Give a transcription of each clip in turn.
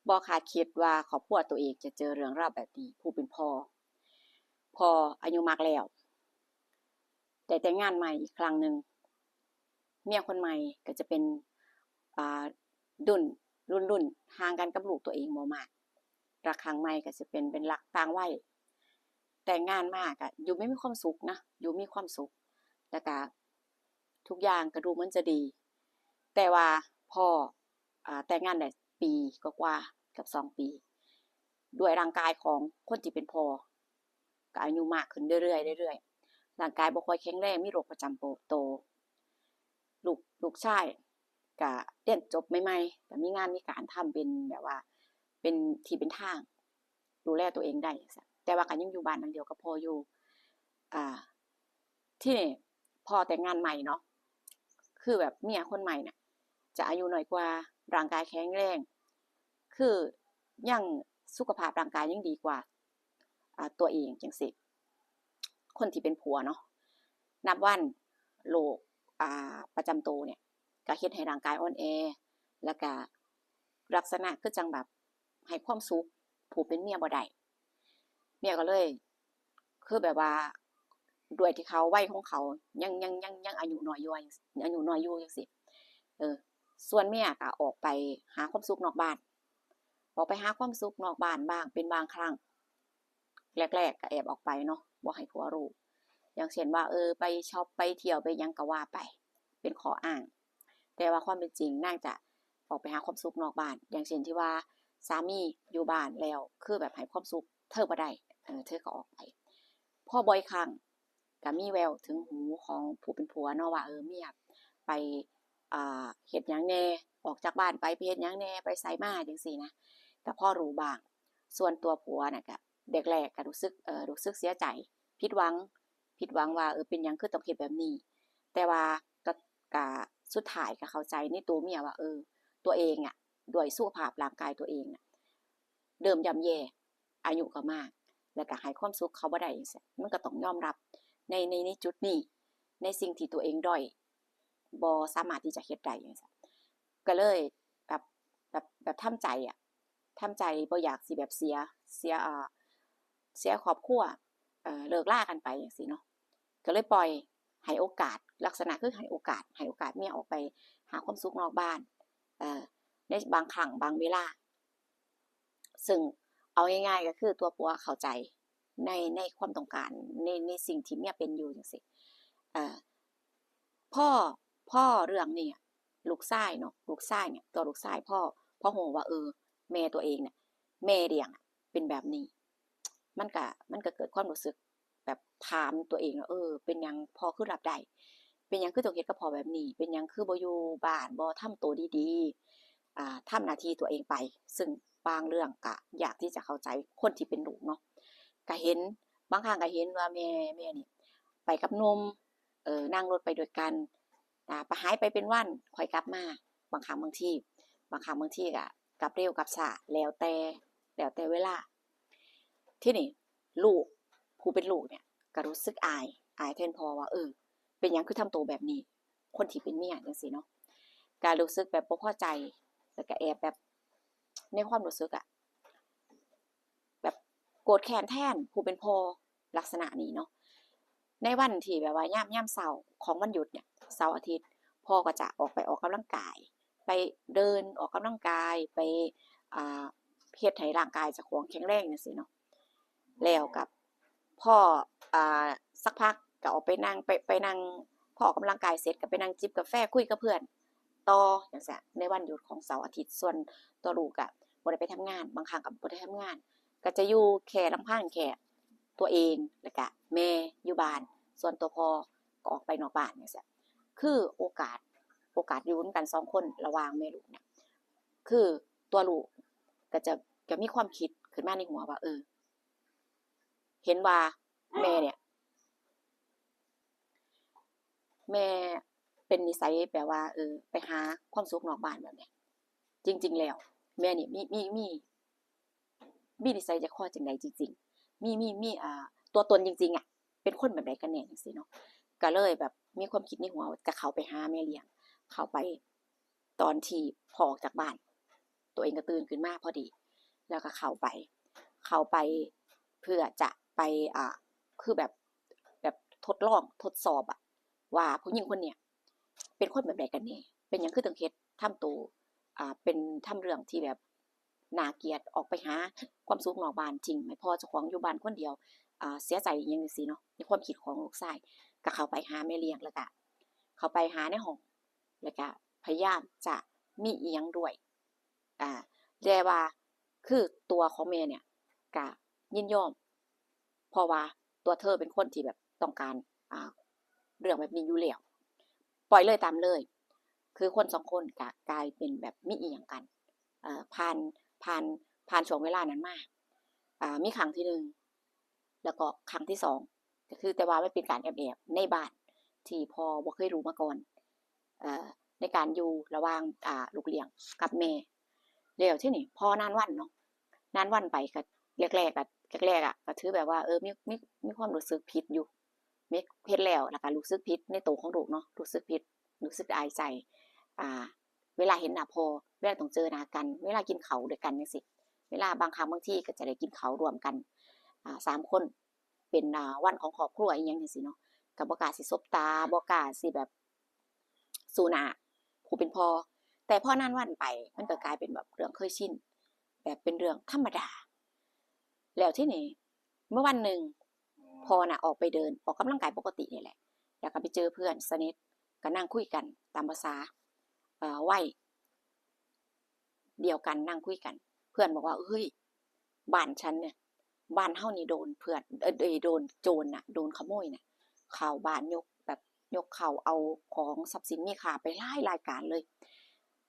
บ่คาดคิดว่าครอบครัวตัวเองจะเจอเรื่องราวแบบนี้ผู้เป็นพ่ออายุมากแล้วได้แต่งงานใหม่อีกครั้งหนึ่งเมียคนใหม่ก็จะเป็นอ่าดุนรุ่นห่างกันกับลูกตัวเองบ่มากรักครั้งใหม่ก็จะเป็นรักต่างวัยแต่งงานมากอะอยู่ไม่มีความสุขนะอยู่มีความสุขแล้วก็ทุกอย่างก็ดูเหมือนจะดีแต่ว่าพอแต่งงานได้ปีกว่าๆกับ2 ปีด้วยร่างกายของคนที่เป็นพ่อก็อายุมากขึ้นเรื่อยๆเรื่อยๆร่างกายบ่ค่อยแข็งแรงมีโรคประจำตัวลูกชายก็เรียนจบใหม่ๆก็มีงานมีการทำเป็นแบบว่าเป็นที่เป็นทางดูแลตัวเองได้จังซี้แต่ว่าก็ยังอยู่บ้านหลังเดียวกับพ่ออยู่อ่าที่นี่พอแต่งงานใหม่เนาะคือแบบเมียคนใหม่เนี่ยจะอายุน้อยกว่าร่างกายแข็งแรงคือยังสุขภาพร่างกายยังดีกว่าตัวเองจังซี่คนที่เป็นผัวเนาะนับวันโรคประจำตัวเนี่ยก็เฮ็ดให้ร่างกายอ่อนแอแล้วก็ลักษณะคือจังแบบให้ความสุขผู้เป็นเมียบ่ได้เมียก็เลยคือแบบว่าด้วยที่เขาวัยของเขายังอายุน้อยอยู่จังซี่ส่วนเมียก็ออกไปหาความสุขนอกบ้านออกไปหาความสุขนอกบ้านบ้างเป็นบางครั้งแรกๆก็แอบออกไปเนาะบ่ให้ผัวรู้อย่างเช่นว่าไปช็อปไปเที่ยวไปหยังก็ว่าไปเป็นข้ออ้างแต่ว่าความเป็นจริงนางจะออกไปหาความสุขนอกบ้านอย่างเช่นที่ว่าสามีอยู่บ้านแล้วคือแบบให้ความสุขเธอบ่ได้เธอก็ออกไปพอบ่อยครั้งก็มีแววถึงหูของผู้เป็นผัวเนาะว่าเมียไปเฮ็ดหยังแหน่ออกจากบ้านไปเฮ็ดหยังแหน่ไปไสมาจังซี่นะก็พอรู้บ้างส่วนตัวผัวน่ะก็แรกๆก็รู้สึกเสียใจผิดหวังว่าเป็นหยังคือต้องเฮ็ดแบบนี้แต่ว่าก็สุดท้ายก็เข้าใจในตัวเมียว่าตัวเองอะด้วยสุขภาพร่างกายตัวเองน่ะเริ่มย่ำแย่อายุก็มากแล้วก็ให้ความสุขเขาบ่ได้จังซี้มันก็ต้องยอมรับในจุดนี้ในสิ่งที่ตัวเองด้อยบ่สามารถที่จะเฮ็ดได้จังซี้ก็เลยแบบทำใจอะทำใจบ่อยากสิแบบเสียครอบครัวเลิกลากันไปจังซี่เนาะก็เลยปล่อยให้โอกาสลักษณะคือให้โอกาสเมียออกไปหาความสุขนอกบ้านในบางครั้งบางเวลาซึ่งเอาง่ายๆก็คือตัวผัวเข้าใจในความต้องการในสิ่งที่เมียเป็นอยู่จังซี่เอ่อพ่อเรื่องนี้ลูกชายเนาะลูกชายเนี่ยตัวลูกชายพ่อฮู้ว่าแม่ตัวเองเนี่ยแม่เลี้ยงเป็นแบบนี้มันก็เกิดความรู้สึกแบบถามตัวเองว่าเป็นหยังพ่อคือรับได้เป็นหยังคือต้องเฮ็ดกับพ่อแบบนี้เป็นหยังคือบ่อยู่บ้านบ่ทำตัวดีๆทำหน้าที่ตัวเองไปซึ่งบางเรื่องก็อยากที่จะเข้าใจคนที่เป็นลูกเนาะก็เห็นบางครั้งก็เห็นว่าแม่นี่ไปกับหนุ่มนั่งรถไปด้วยกันไปหายไปเป็นวันค่อยกลับมาบางครั้งบางทีก็กลับเร็วกลับช้าแล้วแต่เวลาที่นี่ลูกผู้เป็นลูกเนี่ยก็รู้สึกอายแทนพ่อว่าเป็นหยังคือทำตัวแบบนี้คนที่เป็นเมียจังซี่เนาะก็รู้สึกแบบบ่พอใจแล้วก็แอบแบบในความรู้สึกอะแบบโกรธแค้นแทนผู้เป็นพ่อลักษณะนี้เนาะในวันที่แบบว่ายามเช้าของวันหยุดเนี่ยเสาร์อาทิตย์พ่อก็จะออกไปออกกำลังกายไปเดินออกกำลังกายไปอ่าเฮ็ดให้ร่างกายเจ้าของแข็งแรงจังซี่เนาะแล้วกับพ่ออ่าสักพักก็ออกไปนั่งไปนั่งพอออกกำลังกายเสร็จก็ไปนั่งจิบกาแฟคุยกับเพื่อนต่อจังซี้ในวันหยุดของเสาร์อาทิตย์ส่วนตัวลูกก็บ่ได้ไปทำงานบางครั้งก็บ่ได้ทำงานก็จะอยู่แค่ลำพังแค่ตัวเองแล้วก็แม่อยู่บ้านส่วนตัวพ่อก็ออกไปนอกบ้านจังซี้คือโอกาสอยู่นำกัน2คนระหว่างแม่ลูกเนี่ยคือตัวลูกก็มีความคิดขึ้นมาในหัวว่าเห็นว่าแม่เนี่ยแม่เป็นนิสัยแบบว่าไปหาความสุขนอกบ้านแบบเนี้ยจริงๆแล้วแม่นี่มีนิสัยใจคอจังไดจริงๆมีตัวตนจริงๆอะเป็นคนแบบใดกันแน่จังซี่เนาะก็เลยแบบมีความคิดในหัวว่าจะเข้าไปหาแม่เลี้ยงเข้าไปตอนที่พ่อออกจากบ้าน ตัวเองก็ตื่นขึ้นมาพอดีแล้วก็เข้าไปเพื่อจะไปคือแบบทดสอบว่าผู้หญิงคนเนี้ยเป็นคนแบบใดกันแน่เป็นหยังคือต้องเฮ็ดทำตัวเป็นทำเรื่องที่แบบน่าเกลียดออกไปหาความสุขนอกบ้านจริงไหมพอเจ้าของอยู่บ้านคนเดียวเสียใจอหยังจังซี่เนาะในความคิดของลูกชายก็เข้าไปหาแม่เลี้ยงแล้วก็เข้าไปหาในห้องแล้วก็พยายามจะมีอีหยังด้วยแต่ว่าคือตัวของแม่เนี่ยก็ยินยอมเพราะว่าตัวเธอเป็นคนที่แบบต้องการเรื่องแบบนี้อยู่แล้วปล่อยเลยตามเลยคือคนสองคนก็กลายเป็นแบบมีอีหยังกันผ่านผ่านผ่านช่วงเวลานั้นมามีครั้งที่หนึ่งแล้วก็ครั้งที่สองก็คือแต่ว่าไม่เป็นการแอบในบ้านที่พอบ่เคยรู้มาก่อนในการอยู่ระหว่างลูกเลี้ยงกับแม่แล้วที่นี่พอนานวันเนาะนานวันไปก็แรกก็ถือแบบว่ามีความรู้สึกผิดอยู่มีเฮ็ดแล้วก็รู้สึกผิดในตัวของลูกเนาะรู้สึกผิดรู้สึกอายใจเวลาเห็นหน้าพ่อเวลาต้องเจอหน้ากันเวลากินข้าวด้วยกันจังซี่เวลาบางครั้งบางทีก็จะได้กินข้าวร่วมกัน3คนเป็นวันของครอบครัวอีหยังจังซี่เนาะก็บ่กล้าสิสบตาบ่กล้าสิแบบสู้หน้าผู้เป็นพ่อแต่พอนานวันไปมันก็กลายเป็นแบบเรื่องเคยชินแบบเป็นเรื่องธรรมดาแล้วที่นี่เมื่อวันหนึ่งพ่อน่ะออกไปเดินออกกำลังกายปกตินี่แหละแล้วก็ไปเจอเพื่อนสนิทก็นั่งคุยกันตามภาษาวัยเดียวกันนั่งคุยกันเพื่อนบอกว่าเฮ้ยบ้านฉันเนี่ยบ้านเฮานี่โดนเพื่อนโดนโจรน่ะโดนขโมยน่ะเข้าบ้านยกเข้าเอาของทรัพย์สินมีค่าไปหลายรายการเลย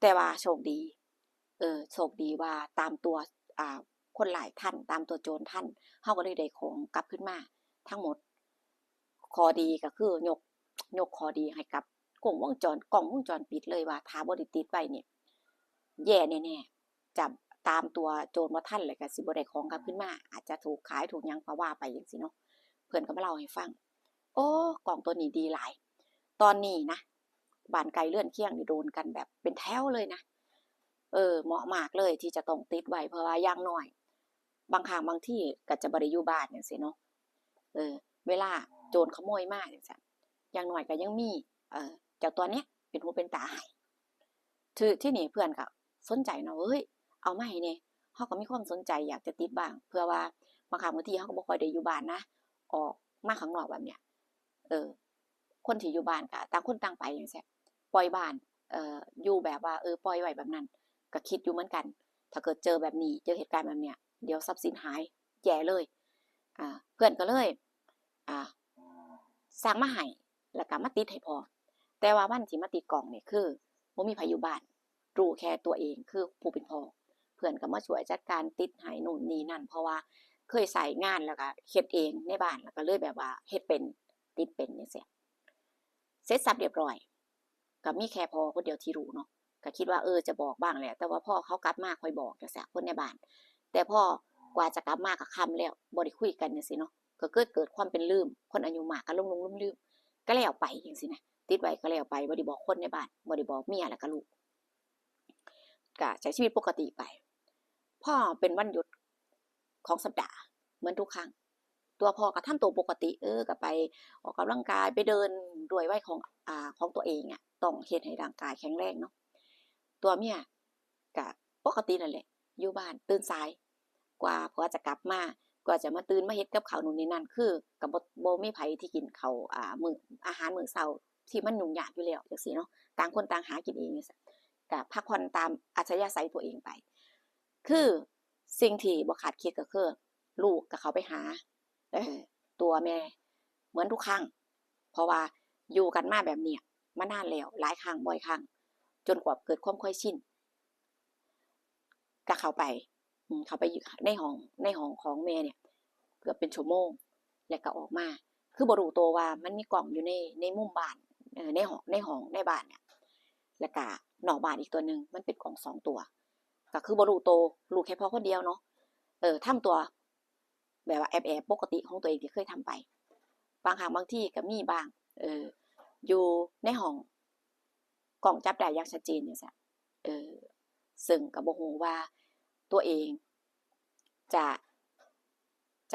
แต่ว่าโชคดีโชคดีว่าตามตัวคนร้ายทันตามตัวโจรทันเฮาก็เลยได้ของกลับขึ้นมาทั้งหมดข้อดีก็คือยกข้อดีให้กับกล้องวงจรปิดเลยว่าถ้าบ่ได้ติดไว้นี่แย่แน่ๆจับตามตัวโจรบ่ทันแล้วก็สิบ่ได้ของกลับขึ้นมาอาจจะถูกขายถูกหยังก็ว่าไปจังซี่เนาะเพิ่นก็มาเล่าให้ฟังโอ้กล้องตัวนี้ดีหลายตอนนี้นะบ้านไกลเรือนเคียงนี่โดนกันแบบเป็นแถวเลยนะเหมาะมากเลยที่จะต้องติดไว้เพราะว่าอย่างน้อยบางครั้งบางที่ก็จะบ่ได้อยู่บ้านจังซี่เนาะเวลาโจรขโมยมาจังซั่นอย่างน้อยก็ยังมีเจ้าตัวเนี้ยเป็นหูเป็นตาให้ที่นี่เพื่อนก็สนใจเนาะเฮ้ยเอามาให้แหน่เฮาก็มีความสนใจอยากจะติดบ้างเพื่อว่าบางครั้งบางทีเฮาก็บ่ค่อยได้อยู่บ้านนะออกมาข้างนอกแบบเนี้ยคนที่อยู่บ้านก็ต่างคนต่างไปจังซี่ปล่อยบ้านอยู่แบบว่าปล่อยไว้แบบนั้นก็คิดอยู่เหมือนกันถ้าเกิดเจอแบบนี้เจอเหตุการณ์แบบเนี้ยเดี๋ยวทรัพย์สินหายแย่เลยเพื่อนก็เลยสั่งมาให้แล้วก็มาติดให้พอแต่ว่าวันที่มาติดกล่องนี่คือบ่มีไผอยู่บ้านรู้แค่ตัวเองคือผู้เป็นพ่อเพื่อนก็มาช่วยจัดการติดให้นู่นนี่นั่นเพราะว่าเคยใช้งานแล้วก็เฮ็ดเองในบ้านแล้วก็เลยแบบว่าเฮ็ดเป็นติดเป็นจังซี่เสร็จสับเรียบร้อยก็มีแค่พ่อคนเดียวที่รู้เนาะก็คิดว่าจะบอกบ้างแหละแต่ว่าพ่อเขากลับมาค่อยบอกจังซี่คนในบ้านแต่พอกว่าจะกลับมาก็ค่ำแล้วบ่ได้คุยกันจังซี่เนาะก็เกิดความเป็นลืมคนอายุมากก็หลงๆลืมๆก็แล้วไปจังซี่นะติดไว้ก็แล้วไปบ่ได้บอกคนในบ้านบ่ได้บอกเมียแล้วก็ลูกก็ใช้ชีวิตปกติไปพอเป็นวันหยุดของสัปดาห์เหมือนทุกครั้งตัวพ่อก็ทำตัวปกติก็ไปออกกำลังกายไปเดินด้วยวัยของตัวเองต้องเฮ็ดให้ร่างกายแข็งแรงเนาะตัวเมียก็ปกตินั่นแหละอยู่บ้านตื่นสายกว่าพ่อจะกลับมากว่าจะมาตื่นมาเฮ็ดกับข้าวนู่นนี่นั่นคือก็บ่มีไผที่กินข้าวมื้ออาหารมื้อเช้าที่มันยุ่งยากอยู่แล้วจังซี่เนาะต่างคนต่างหากินเองจังซี่ก็พักผ่อนตามอัธยาศัยตัวเองไปคือสิ่งที่บ่คาดคิดก็คือลูกก็เข้าไปหาตัวแม่เหมือนทุกครั้งเพราะว่าอยู่กันมาแบบนี้มานานแล้วหลายครั้งบ่อยครั้งจนกว่าเกิดความเคยชินก็เข้าไปอยู่ในห้องของแม่เนี่ยเกือบเป็นชั่วโมงแล้วก็ออกมาคือบ่รู้ตัวว่ามันมีกล่องอยู่ในมุมบ้านในห้องในบ้านเนี่ยแล้วก็นอกบ้านอีกตัวนึงมันเป็นกล่อง2ตัวก็คือบ่รู้ตัวรู้แค่พ่อคนเดียวเนาะทำตัวแบบว่าแอบปกติของตัวเองที่เคยทำไปบางครั้งบางที่ก็มีบ้างอยู่ในห้องกล้องจับได้อย่างชัดเจนจังซี่ ซึ่งก็บ่ฮู้ว่าตัวเองจ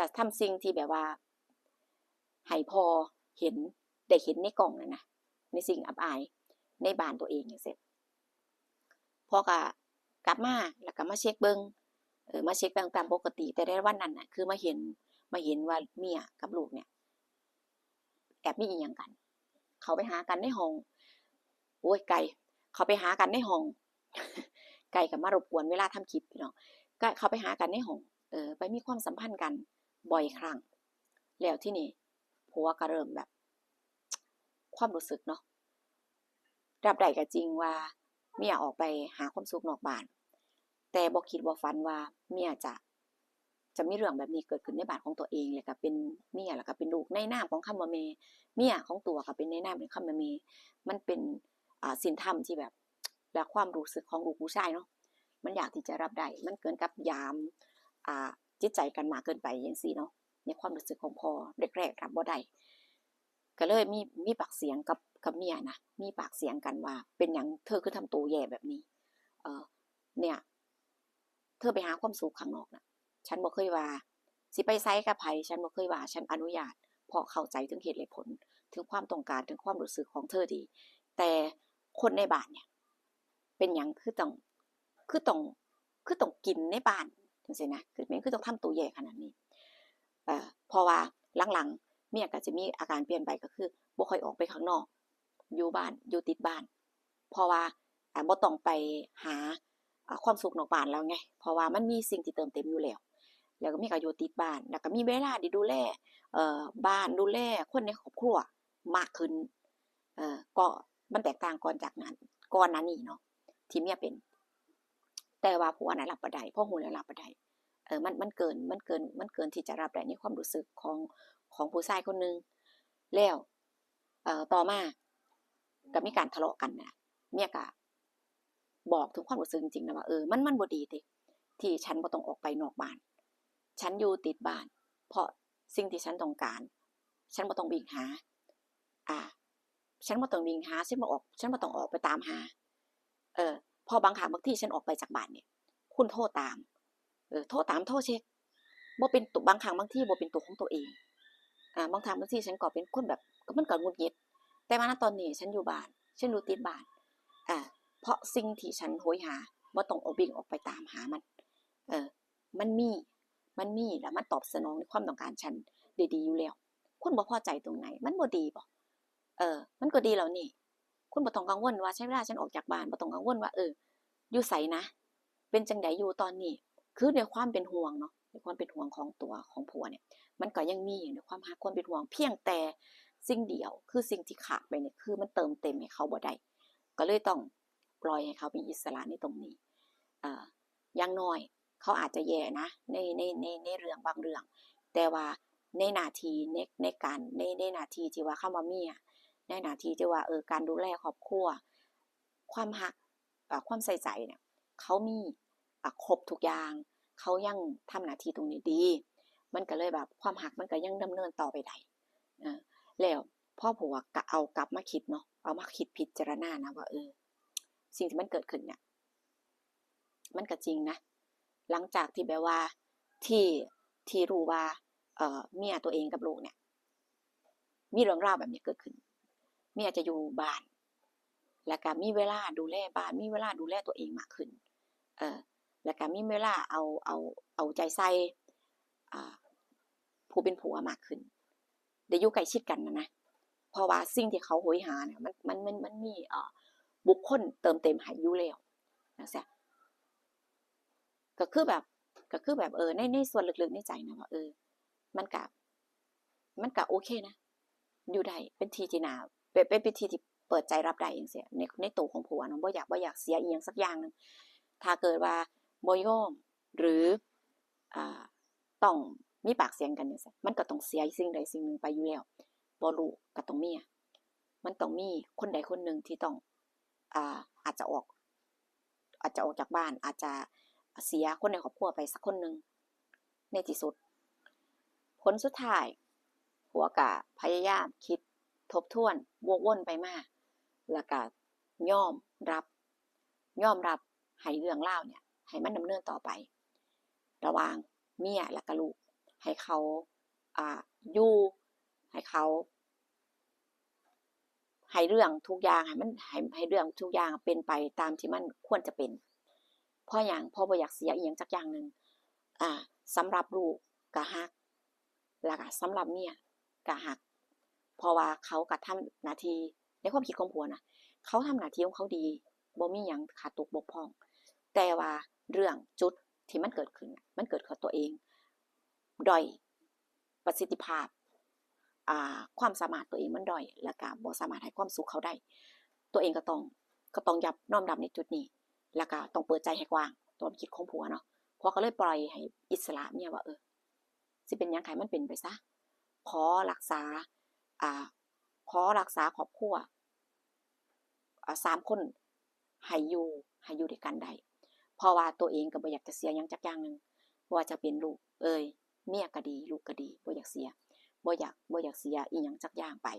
ะทำสิ่งที่แบบว่าให้พ่อเห็นได้เห็นในกล้องนั่นนะในสิ่งอับอายในบ้านตัวเองจังซี่พ่อก็กลับมาแล้วก็มาเช็คเบิ่งมาเช็คเบิ่งตามปกติแต่ในวันนั้นน่ะคือมาเห็นว่าเมียกับลูกเนี่ยแอบมีอิหยังกันเขาไปหากันในห้องโอ้ยไก่เขาไปหากันในห้องไก่ก็มารบกวนเวลาทำคลิปพี่น้องก็เขาไปหากันในห้องไปมีความสัมพันธ์กันบ่อยครั้งแล้วที่นี่ผัวก็เริ่มแบบความรู้สึกเนาะรับได้ก็จริงว่าเมียออกไปหาความสุขนอกบ้านแต่บ่คิดบ่ฝันว่าเมียจะมีเรื่องแบบนี้เกิดขึ้นในบ้านของตัวเองแล้วก็เป็นเมียแล้วก็เป็นลูกในนามของคำว่าแม่เมียของตัวก็เป็นในนามของคำว่าแม่มันเป็นศีลธรรมที่แบบและความรู้สึกของลูกผู้ชายเนาะมันอยากที่จะรับได้มันเกินกับยามจิตใจกันมากเกินไปจังซี่เนาะในความรู้สึกของพ่อแรกๆรับบ่ได้ก็เลยมีปากเสียงกับเมียนะมีปากเสียงกันว่าเป็นหยังเธอคือทำตัวแย่แบบนี้เนี่ยเธอไปหาความสุขข้างนอกนะฉันบ่เคยว่าสิไปไสกับไผฉันบ่เคยว่าฉันอนุญาตเพราะเข้าใจถึงเหตุและผลถึงความต้องการถึงความรู้สึกของเธอดีแต่คนในบ้านเนี่ยเป็นหยังคือต้องกินในบ้านจังซี่นะคือต้องทำตัวแย่ขนาดนี้เพราะว่าหลังๆเมียก็จะมีอาการเปลี่ยนไปก็คือบ่ค่อยออกไปข้างนอกอยู่บ้านอยู่ติดบ้านเพราะว่าบ่ต้องไปหาความสุขนอกบ้านแล้วไงเพราะว่ามันมีสิ่งที่เติมเต็มอยู่แล้วก็มีก็อยู่ติดบ้านแล้วก็มีเวลาได้ดูแลบ้านดูแลคนในครอบครัวมากขึ้นก็มันแตกต่างก่อนหน้านี้เนาะที่เมียเป็นแต่ว่าผัวน่ะรับบ่ได้พอฮู้แล้วรับบ่ได้มันเกินที่จะรับได้ในความรู้สึกของผู้ชายคนนึงแล้วต่อมาก็มีการทะเลาะกันน่ะเมียก็บอกถึงความรู้สึกจริงๆนะว่ามันบ่ดีติที่ฉันบ่ต้องออกไปนอกบ้านฉันอยู่ติดบ้านเพราะสิ่งที่ฉันต้องการฉันบ่ต้องวิ่งหาฉันบ่ต้องวิ่งหาฉันบ่ต้องออกไปตามหาพอบางครั้งบางทีฉันออกไปจากบ้านเนี่ยคุณโทรตามโทรเช็คบ่เป็นตัวบางครั้งบางทีบ่เป็นตัวของตัวเองบางครั้งบางทีฉันก็เป็นคนแบบมันก็หงุดหงิดแต่ว่าณตอนนี้ฉันอยู่บ้านฉันอยู่ติดบ้านเพราะสิ่งที่ฉันโหยหาบ่ต้องวิ่งออกไปตามหามันมันมีแล้วมันตอบสนองในความต้องการฉันได้ดีอยู่แล้วคุณบ่พอใจตรงไหนมันบ่ดีบ่มันก็ดีแล้วนี่คุณบ่ต้องกังวลว่าใช้เวลาฉันออกจากบ้านบ่ต้องกังวลว่าอยู่ไสนะเป็นจังไดอยู่ตอนนี้คือด้วยความเป็นห่วงเนาะด้วยความเป็นห่วงของตัวของผัวเนี่ยมันก็ยังมีด้วยความรักความเป็นห่วงเพียงแต่สิ่งเดียวคือสิ่งที่ขาดไปเนี่ยคือมันเติมเต็มให้เขาบ่ได้ก็เลยต้องปล่อยให้เขาเป็นอิสระในตรงนี้อย่างน้อยเขาอาจจะแย่นะในเรื่องบางเรื่องแต่ว่าในหน้าที่ในการในหน้าที่ที่ว่าคำว่าเมียในหน้าที่ที่ว่าการดูแลครอบครัวความรักความใส่ใจเนี่ยเขามีครบทุกอย่างเขายังทำหน้าที่ตรงนี้ดีมันก็เลยแบบความรักมันก็ยังดำเนินต่อไปได้แล้วพ่อผัวก็เอากลับมาคิดเนาะเอามาคิดพิจารณานะว่าสิ่งที่มันเกิดขึ้นเนี่ยมันก็จริงนะหลังจากที่แบบว่าที่รู้ว่าเมียตัวเองกับลูกเนี่ยมีเรื่องราวแบบนี้เกิดขึ้นเมียจะอยู่บ้านแล้วก็มีเวลาดูแลบ้านมีเวลาดูแลตัวเองมากขึ้นแล้วก็มีเวลาเอาใจใส่ผู้เป็นผัวมากขึ้นได้อยู่ใกล้ชิดกันนะเพราะว่าสิ่งที่เขาโหยหาเนี่ยมันมีบุคคลเติมเต็มให้อยู่แล้วนะจ๊ะก็คือแบบในส่วนลึกๆในใจนะว่ามันก็โอเคนะอยู่ได้เป็นทีที่น่าเป็นทีที่เปิดใจรับได้จังซี่ในตัวของผัวเนาะบ่อยากเสียอีหยังสักอย่างนึงถ้าเกิดว่าบ่ยอมหรือต้องมีปากเสียงกันจังซี่มันก็ต้องเสียสิ่งใดสิ่งหนึ่งไปอยู่แล้วบ่ลูกก็ต้องเมียมันต้องมีคนใดคนหนึ่งที่ต้องอาจจะออกจากบ้านอาจจะเสียคนในครอบครัวไปสักคนนึงในที่สุดผลสุดท้ายผัวก็พยายามคิดทบทวนวกวนไปมาแล้วก็ยอมรับ ให้เรื่องราวเนี่ยให้มันดำเนินต่อไประหว่างเมียและก็ลูกให้เขาอยู่ให้เขาให้เรื่องทุกอย่างให้มันให้เรื่องทุกอย่างเป็นไปตามที่มันควรจะเป็นเพราะหยังเพราะบ่อยากเสียอีหยังจักอย่างนึงสำหรับลูกก็ฮักแล้วก็สำหรับเมียก็ฮักเพราะว่าเขาก็ทำหน้าที่ในความคิดของผัวนะเขาทำหน้าที่ของเขาดีบ่มีหยังขาดตกบกพร่องแต่ว่าเรื่องจุดที่มันเกิดขึ้นมันเกิดกับตัวเองด้อยประสิทธิภาพความสามารถตัวเองมันด้อยแล้วก็บ่สามารถให้ความสุขเขาได้ตัวเองก็ต้องยับน้อมรับในจุดนี้แล้วก็ต้องเปิดใจให้กว้างตัวคิดของผัวเนาะผัวก็เลยปล่อยให้อิสระเนี่ยว่าสิเป็นหยังไงมันเป็นไปซะขอรักษาครอบครัว3คนให้อยู่ด้วยกันได้เพราะว่าตัวเองก็บ่อยากจะเสียหยังจักอย่างนึงว่าจะเป็นลูกเมียก็ดีลูกก็ดีบ่อยากเสียบ่อยากเสียอีหยังจักอย่างไป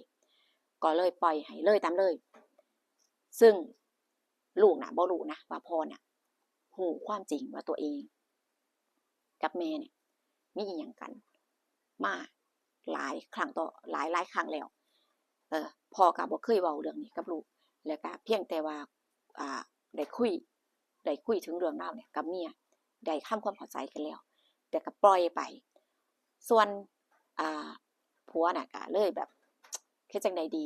ก็เลยปล่อยให้เลยตามเลยซึ่งลูกน่ะบ่รู้นะว่าพ่อน่ะรู้ความจริงว่าตัวเองกับแม่เนี่ยมีอีหยังกันมาหลายครั้งต่อหลายครั้งแล้วพ่อก็บ่เคยเว้าเรื่องนี้กับลูกแล้วก็เพียงแต่ว่าได้คุยถึงเรื่องราวเนี่ยกับเมียได้ทำความเข้าใจกันแล้วแต่ก็ปล่อยไปส่วนผัวน่ะก็เลยแบบเฮ็ดจังได๋ดี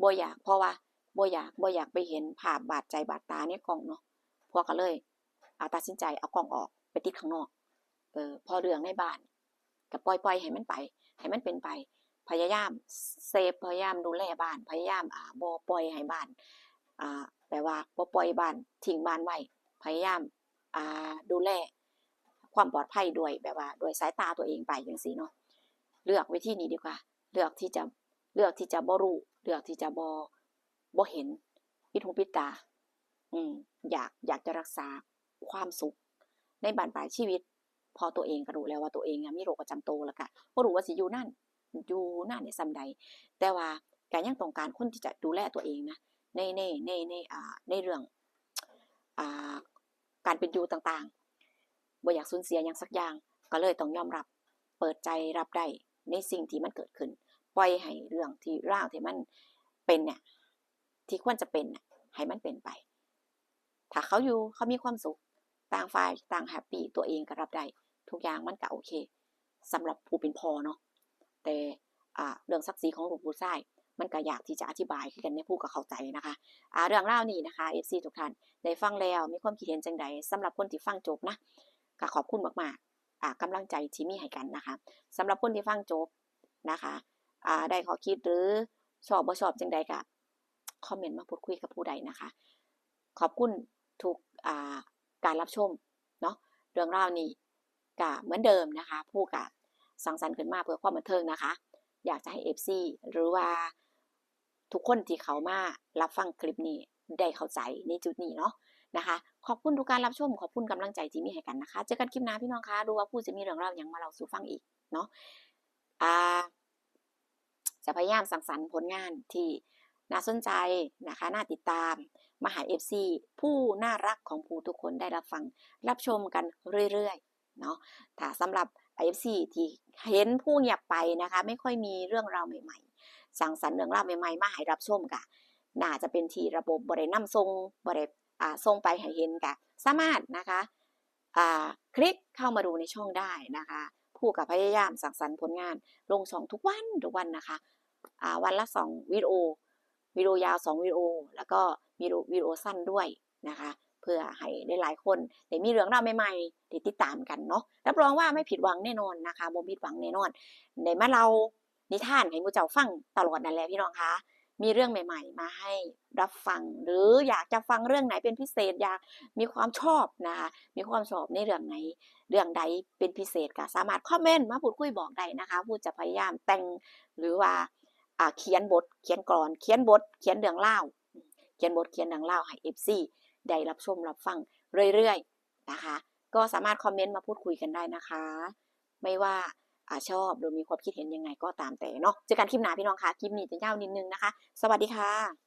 บ่อยากเพราะว่าบ่อยากไปเห็นภาพบาดใจบาดตาในกล้องเนาะผัวก็เลยตัดสินใจเอากล้องออกไปติดข้างนอกพอเรื่องในบ้านก็ปล่อยให้มันไปให้มันเป็นไปพยายามเซฟพยายามดูแลบ้านพยายามบ่ปล่อยให้บ้านแปลว่าบ่ปล่อยบ้านทิ้งบ้านไว้พยายามดูแลความปลอดภัยด้วยแบบว่าด้วยสายตาตัวเองไปจังซี่เนาะเลือกวิธีนี้ดีกว่าเลือกที่จะบ่รู้เลือกที่จะบ่เห็นปิดหูปิดตาอยากจะรักษาความสุขในบั้นปลายชีวิตพอตัวเองก็รู้แล้วว่าตัวเองมีโรคประจำตัวแล้วก็บ่รู้ว่าสิอยู่นานได้ส่ำใดแต่ว่าก็ยังต้องการคนที่จะดูแลตัวเองนะในเรื่องการเป็นอยู่ต่างๆบ่อยากสูญเสียหยังสักอย่างก็เลยต้องยอมรับเปิดใจรับได้ในสิ่งที่มันเกิดขึ้นปล่อยให้เรื่องที่ราวที่มันเป็นเนี่ยที่ควรจะเป็นให้มันเป็นไปถ้าเขาอยู่เขามีความสุขต่างฝ่ายต่างแฮปปี้ตัวเองก็รับได้ทุกอย่างมันก็โอเคสำหรับผู้เป็นพ่อเนาะแต่เรื่องศักดิ์ศรีของลูกผู้ชายมันก็อยากที่จะอธิบายคือกันในผู้ก็เข้าใจนะคะเรื่องราวนี้นะคะ FC ทุกท่านได้ฟังแล้วมีความคิดเห็นจังใดสำหรับคนที่ฟังจบนะก็ขอบคุณมากๆกำลังใจที่มีให้กันนะคะสำหรับคนที่ฟังจบนะคะได้ข้อคิดหรือชอบบ่ชอบจังใดก็คอมเมนต์มาพูดคุยกับผู้ใดนะคะขอบคุณทุกการรับชมเนาะเรื่องราวนี้ก็เหมือนเดิมนะคะผู้ก็สร้างสรรค์ขึ้นมาเพื่อความบันเทิงนะคะอยากจะให้ FC หรือว่าทุกคนที่เขามารับฟังคลิปนี้ได้เข้าใจในจุดนี้เนาะนะคะขอบคุณทุกการรับชมขอบคุณกำลังใจที่มีให้กันนะคะเจอกันคลิปหน้าพี่น้องคะดูว่าผู้จะมีเรื่องราวอย่างมาเล่าสู่ฟังอีกเนาะจะพยายามสร้างสรรค์ผลงานที่น่าสนใจนะคะน่าติดตามมาหา FC ผู้น่ารักของผู้ทุกคนได้รับฟังรับชมกันเรื่อยๆเนาะถ้าสำหรับ FC ที่เห็นผู้เงียบไปนะคะไม่ค่อยมีเรื่องราวใหม่ๆสร้างสรรค์เรื่องราวใหม่ๆมาให้รับชมกะน่าจะเป็นที่ระบบบ่ได้นำส่งบ่ได้ส่งไปให้เห็นกะสามารถนะคะคลิกเข้ามาดูในช่องได้นะคะผู้กับพยายามสร้างสรรค์ผลงานลงช่องทุกวันนะคะวันละ2วิดีโอยาว2วิดีโอแล้วก็มีวิดีโอสั้นด้วยนะคะเพื่อให้หลายๆคนได้มีเรื่องราวใหม่ๆได้ติดตามกันเนาะรับรองว่าไม่ผิดหวังแน่นอนนะคะบ่ผิดหวังแน่นอนได้มาเล่านิทานให้หมู่เจ้าฟังตลอดนั่นแหละพี่น้องคะมีเรื่องใหม่ๆมาให้รับฟังหรืออยากจะฟังเรื่องไหนเป็นพิเศษอยากมีความชอบนะคะมีความชอบในเรื่องไหนเรื่องใดเป็นพิเศษก็สามารถคอมเมนต์มาพูดคุยบอกได้นะคะผู้จะพยายามแต่งหรือว่าเขียนบทเขียนกลอนเขียนบทเขียนเรื่องเล่าเขียนบทเขียนเรื่องเล่าให้ FC ได้รับชมรับฟังเรื่อยๆนะคะก็สามารถคอมเมนต์มาพูดคุยกันได้นะคะไม่ว่าชอบหรือมีความคิดเห็นยังไงก็ตามแต่เนาะเจอกันคลิปหน้าพี่น้องค่ะคลิปนี้จะยาวนิดนึงนะคะสวัสดีค่ะ